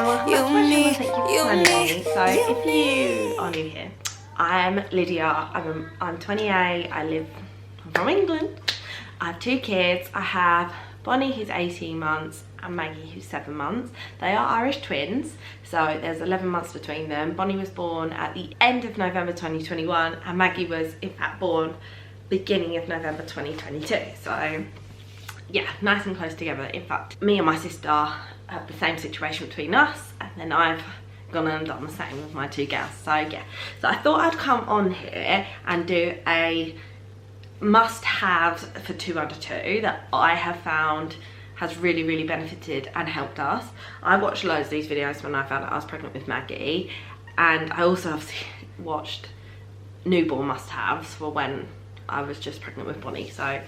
and welcome back to my channel. Thank you for finding me. So if you are new here, I'm Lydia. I'm 28. I live from England. I have 2 kids. I have Bonnie, who's 18 months, and Maggie, who's 7 months. They are Irish twins, so there's 11 months between them. Bonnie was born at the end of November 2021, and Maggie was in fact born beginning of November 2022. So yeah, nice and close together. In fact, me and my sister have the same situation between us, and then I've gone and done the same with my 2 girls. So yeah, so I thought I'd come on here and do a must-haves for 2 under 2 that I have found has really benefited and helped us. I watched loads of these videos when I found out I was pregnant with Maggie, and I also have watched newborn must-haves for when I was just pregnant with Bonnie. So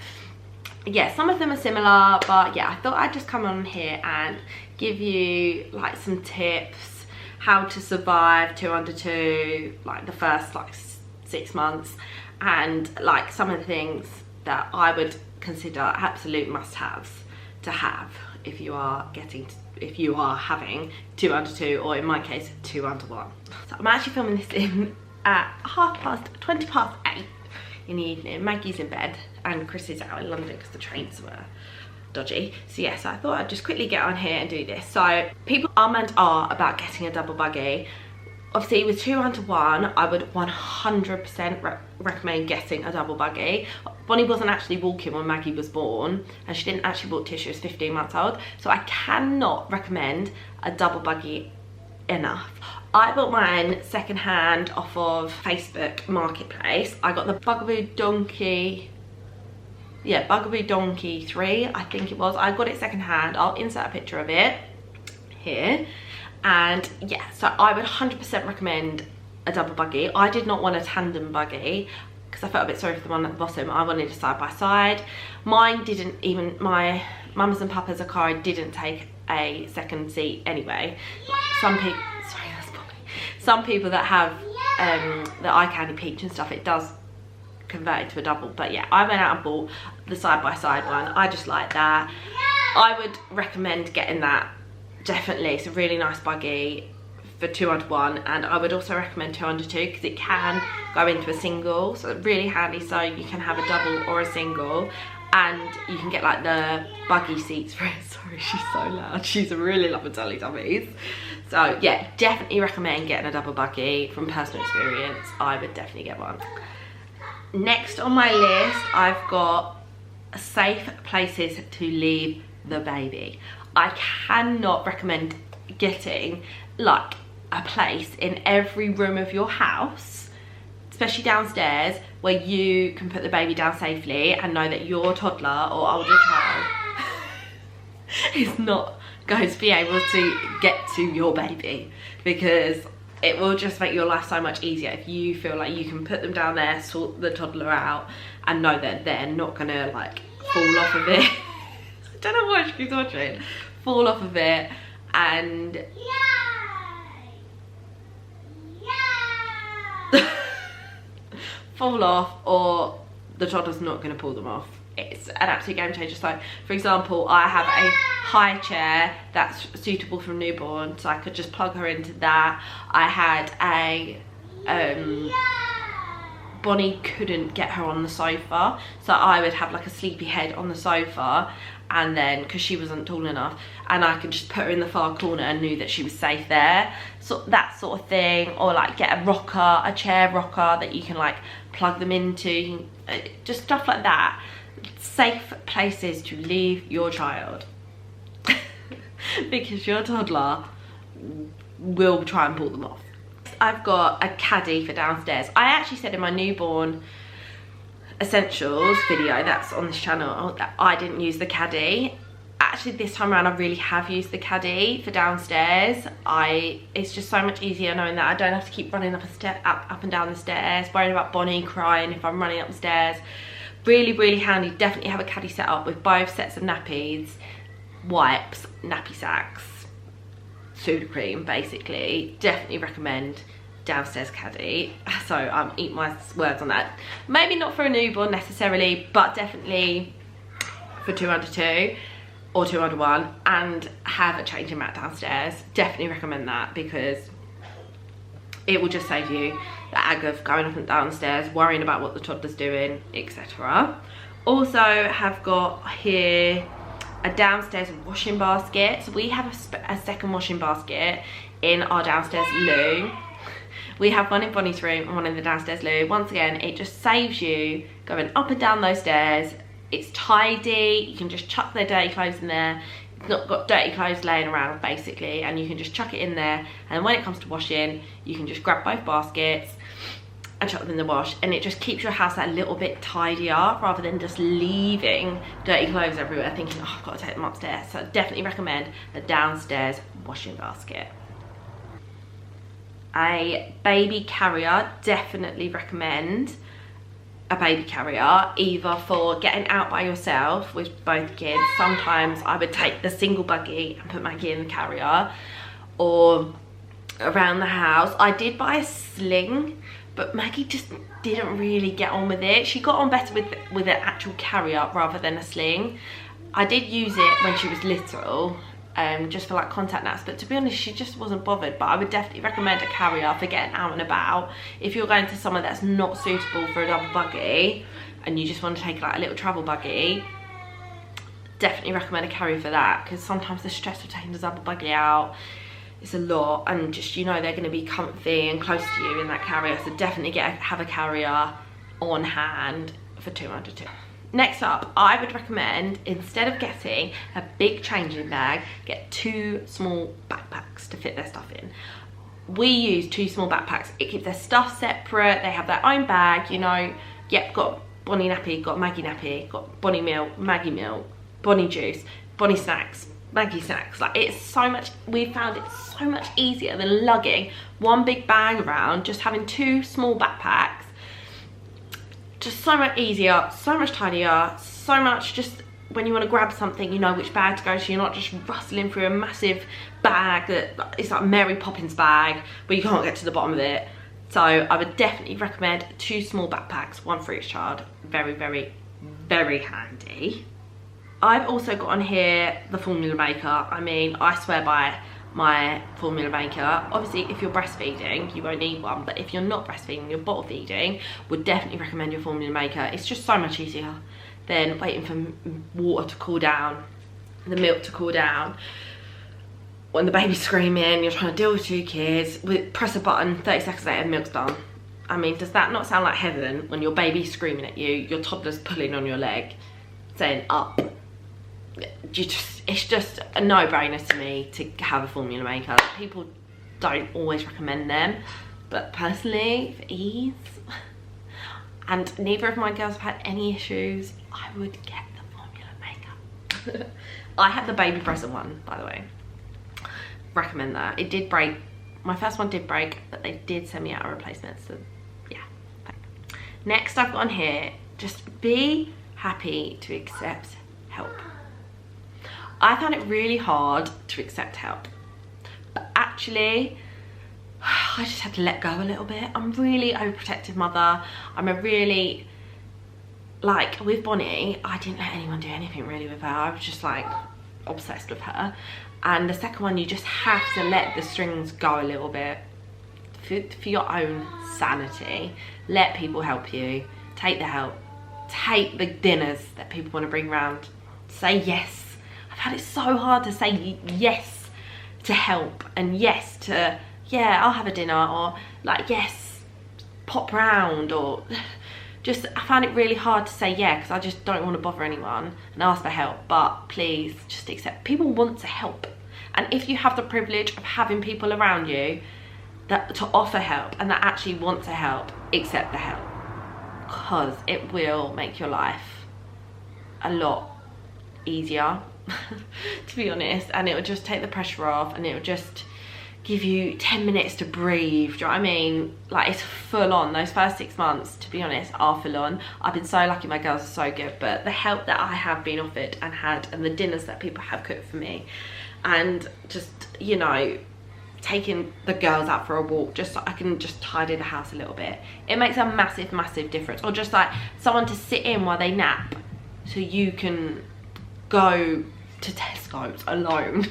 yeah, some of them are similar, but yeah, I thought I'd just come on here and give you like some tips how to survive 2 under 2, like the first like 6 months, and like some of the things that I would consider absolute must-haves to have if you are having 2 under 2, or in my case 2 under 1. So I'm actually filming this in at 20 past 8 in the evening. Maggie's in bed and Chris is out in London because the trains were dodgy. So yeah, so I thought I'd just quickly get on here and do this. So people are about getting a double buggy. Obviously with 2 under 1, I would 100% recommend getting a double buggy. Bonnie wasn't actually walking when Maggie was born, and she didn't actually walk till she was 15 months old. So I cannot recommend a double buggy enough. I bought mine secondhand off of Facebook Marketplace. I got the Bugaboo Donkey 3, I think it was. I got it secondhand. I'll insert a picture of it here. And yeah, so I would 100% recommend a double buggy. I did not want a tandem buggy because I felt a bit sorry for the one at the bottom. I wanted a side by side. Mine didn't even, my mum's and papa's car didn't take a second seat anyway. Some people, sorry, that's Bobby. Some people that have the eye candy peach and stuff, it does convert it to a double. But yeah, I went out and bought the side by side one. I just like that. I would recommend getting that. Definitely, it's a really nice buggy for 2 under 1, and I would also recommend 2 under 2 because it can go into a single, so it's really handy. So you can have a double or a single, and you can get like the buggy seats for it. Sorry, she's so loud. She's a really lover Teletubbies. So yeah, definitely recommend getting a double buggy. From personal experience, I would definitely get one. Next on my list, I've got safe places to leave the baby. I cannot recommend getting like a place in every room of your house, especially downstairs, where you can put the baby down safely and know that your toddler or older child is not going to be able to get to your baby, because it will just make your life so much easier if you feel like you can put them down there, sort the toddler out, and know that they're not gonna like fall off of it. I don't know why she keeps watching. Fall off of it and fall off, or the toddler's not going to pull them off. It's an absolute game changer. So for example, I have a high chair that's suitable for newborn, so I could just plug her into that. I had a Bonnie couldn't get her on the sofa, so I would have like a sleepy head on the sofa, and then because she wasn't tall enough, and I could just put her in the far corner and knew that she was safe there. So that sort of thing. Or like get a rocker, a chair rocker that you can like plug them into, just stuff like that. Safe places to leave your child because your toddler will try and pull them off. I've got a caddy for downstairs. I actually said in my newborn essentials video that's on this channel that I didn't use the caddy. Actually this time around I really have used the caddy for downstairs. It's just so much easier knowing that I don't have to keep running up and down the stairs, worrying about Bonnie crying if I'm running up the stairs. Really handy. Definitely have a caddy set up with both sets of nappies, wipes, nappy sacks, soda cream basically. Definitely recommend downstairs caddy. So eat my words on that. Maybe not for a newborn necessarily, but definitely for 2 under 2 or 2 under 1. And have a changing mat downstairs. Definitely recommend that, because it will just save you the ag of going up and downstairs, worrying about what the toddler's doing, etc. Also have got here a downstairs washing basket. So we have a second washing basket in our downstairs loo. We have one in Bonnie's room and one in the downstairs loo. Once again, it just saves you going up and down those stairs. It's tidy, you can just chuck their dirty clothes in there. It's not got dirty clothes laying around basically, and you can just chuck it in there, and when it comes to washing, you can just grab both baskets and chuck them in the wash, and it just keeps your house a little bit tidier rather than just leaving dirty clothes everywhere thinking, oh, I've got to take them upstairs. So I definitely recommend a downstairs washing basket. A baby carrier, definitely recommend a baby carrier, either for getting out by yourself with both kids. Sometimes I would take the single buggy and put Maggie in the carrier, or around the house. I did buy a sling, but Maggie just didn't really get on with it. She got on better with an actual carrier rather than a sling. I did use it when she was little, just for like contact naps, but to be honest, she just wasn't bothered. But I would definitely recommend a carrier for getting out and about. If you're going to somewhere that's not suitable for a double buggy and you just want to take like a little travel buggy, definitely recommend a carrier for that, because sometimes the stress of taking the double buggy out, it's a lot, and just, you know, they're going to be comfy and close to you in that carrier. So definitely have a carrier on hand for 202. Next up, I would recommend, instead of getting a big changing bag, get 2 small backpacks to fit their stuff in. We use 2 small backpacks. It keeps their stuff separate. They have their own bag, you know. Yep, got Bonnie nappy, got Maggie nappy, got Bonnie milk, Maggie milk, Bonnie juice, Bonnie snacks, Maggie snacks. Like, it's so much, we found it so much easier than lugging one big bag around. Just having 2 small backpacks, just so much easier, so much tidier, so much just when you want to grab something, you know which bag to go to. You're not just rustling through a massive bag that is like Mary Poppins bag where you can't get to the bottom of it. So I would definitely recommend 2 small backpacks, 1 for each child. Very, very, very handy. I've also got on here the formula maker. I mean, I swear by my formula maker. Obviously, if you're breastfeeding, you won't need one, but if you're not breastfeeding, you're bottle feeding, would definitely recommend your formula maker. It's just so much easier than waiting for water to cool down, the milk to cool down. When the baby's screaming, you're trying to deal with 2 kids, press a button, 30 seconds later, milk's done. I mean, does that not sound like heaven when your baby's screaming at you, your toddler's pulling on your leg, saying up? It's just a no-brainer to me to have a formula maker. People don't always recommend them, but personally, for ease, and neither of my girls have had any issues, I would get the formula maker. I have the baby present one, by the way. Recommend that. It did break. My first one did break, but they did send me out a replacement, so yeah. Next I've got on here, just be happy to accept help. I found it really hard to accept help, but actually I just had to let go a little bit. I'm really overprotective mother. I'm a really, like with Bonnie, I didn't let anyone do anything really with her. I was just like obsessed with her. And the second one, you just have to let the strings go a little bit for your own sanity. Let people help you. Take the help. Take the dinners that people want to bring round. Say yes. I've had it so hard to say yes to help, and yes to, yeah, I'll have a dinner, or like, yes, pop round, or just, I found it really hard to say yeah, because I just don't want to bother anyone and ask for help. But please just accept, people want to help. And if you have the privilege of having people around you that to offer help and that actually want to help, accept the help, because it will make your life a lot easier. To be honest, and it would just take the pressure off, and it would just give you 10 minutes to breathe. Do you know what I mean? Like, it's full on. Those first 6 months, to be honest, are full on. I've been so lucky, my girls are so good, but the help that I have been offered and had, and the dinners that people have cooked for me, and just, you know, taking the girls out for a walk just so I can just tidy the house a little bit, it makes a massive, massive difference. Or just like someone to sit in while they nap so you can go to Tesco's alone.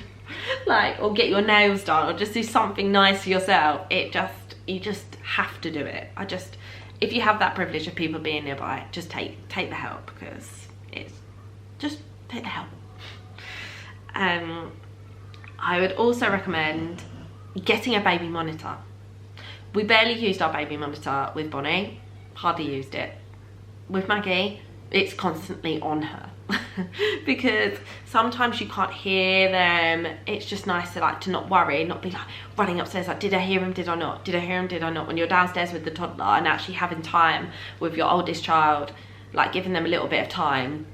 like, or get your nails done, or just do something nice for yourself. You just have to do it. If you have that privilege of people being nearby, just take the help, because it's just take the help. I would also recommend getting a baby monitor. We barely used our baby monitor with Bonnie, hardly used it. With Maggie, it's constantly on her. Because sometimes you can't hear them. It's just nice to like to not worry, not be like running upstairs like, did I hear him, did I not, did I hear him, did I not, when you're downstairs with the toddler and actually having time with your oldest child, like giving them a little bit of time,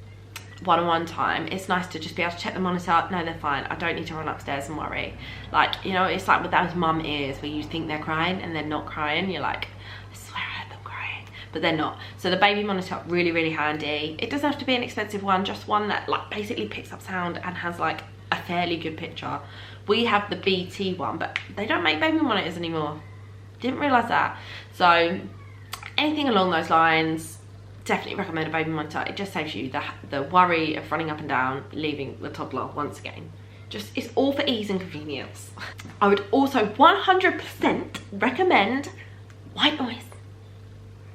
one-on-one time. It's nice to just be able to check the monitor. No, they're fine, I don't need to run upstairs and worry. Like, you know, it's like with those mum ears where you think they're crying and they're not crying. You're like, I swear I heard them crying, but they're not. So the baby monitor, really, really handy. It doesn't have to be an expensive one, just one that like basically picks up sound and has like a fairly good picture. We have the BT one, but they don't make baby monitors anymore. Didn't realise that. So anything along those lines, definitely recommend a baby monitor. It just saves you the worry of running up and down, leaving the toddler once again. Just, it's all for ease and convenience. I would also 100% recommend white noise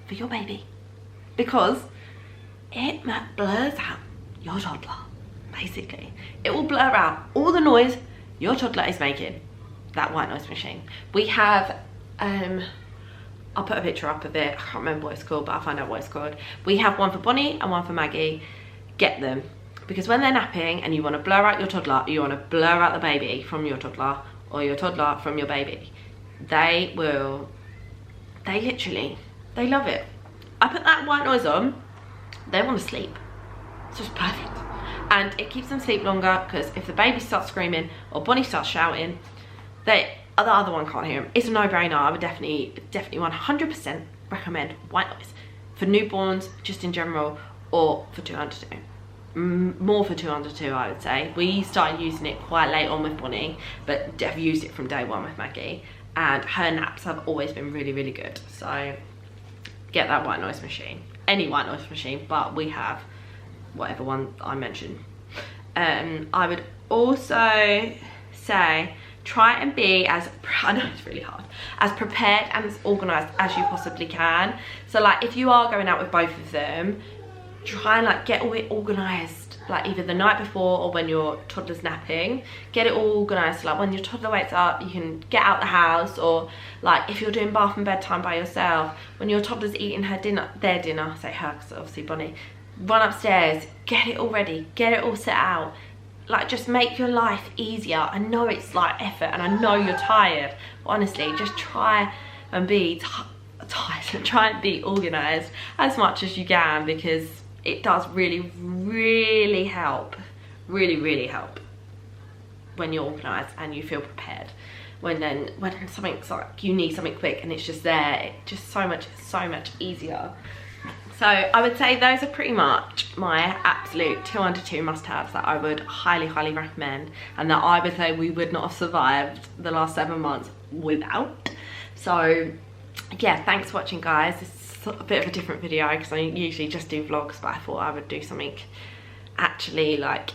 for your baby, because it blurs out your toddler, basically. It will blur out all the noise your toddler is making, that white noise machine. We have, I'll put a picture up of it. I can't remember what it's called, but I'll find out what it's called. We have one for Bonnie and one for Maggie. Get them, because when they're napping and you want to blur out your toddler, you want to blur out the baby from your toddler, or your toddler from your baby, they love it. I put that white noise on, they want to sleep. It's just perfect. And it keeps them asleep longer, because if the baby starts screaming or Bonnie starts shouting, the other one can't hear him. It's a no-brainer. I would definitely 100% recommend white noise for newborns, just in general, or for 2 under 2. More for 2 under 2, I would say. We started using it quite late on with Bonnie, but I've used it from day one with Maggie, and her naps have always been really, really good. So get that white noise machine, any white noise machine, but we have whatever one I mentioned. I would also say, try and be as, I know it's really hard, as prepared and as organised as you possibly can. So like, if you are going out with both of them, try and like get all it organised, like either the night before or when your toddler's napping. Get it all organised, like when your toddler wakes up, you can get out the house, or like if you're doing bath and bedtime by yourself, when your toddler's eating their dinner, I say her because obviously Bonnie, run upstairs, get it all ready, get it all set out. Like, just make your life easier. I know it's like effort and I know you're tired, but honestly, just try and be try and be organised as much as you can, because it does really, really help. Really, really help when you're organised and you feel prepared. When something's like, you need something quick and it's just there, it's just so much easier. So I would say those are pretty much my absolute 2 under 2 must-haves that I would highly, highly recommend, and that I would say we would not have survived the last 7 months without. So yeah, thanks for watching, guys. This is a bit of a different video because I usually just do vlogs, but I thought I would do something actually like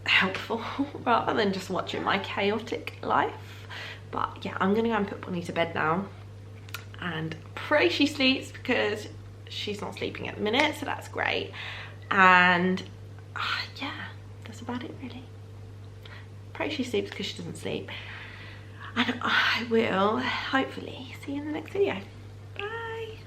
helpful rather than just watching my chaotic life. But yeah, I'm gonna go and put Bonnie to bed now and pray she sleeps, because she's not sleeping at the minute, so that's great. And yeah, that's about it really. Pray she sleeps, because she doesn't sleep. And I will hopefully see you in the next video. Bye.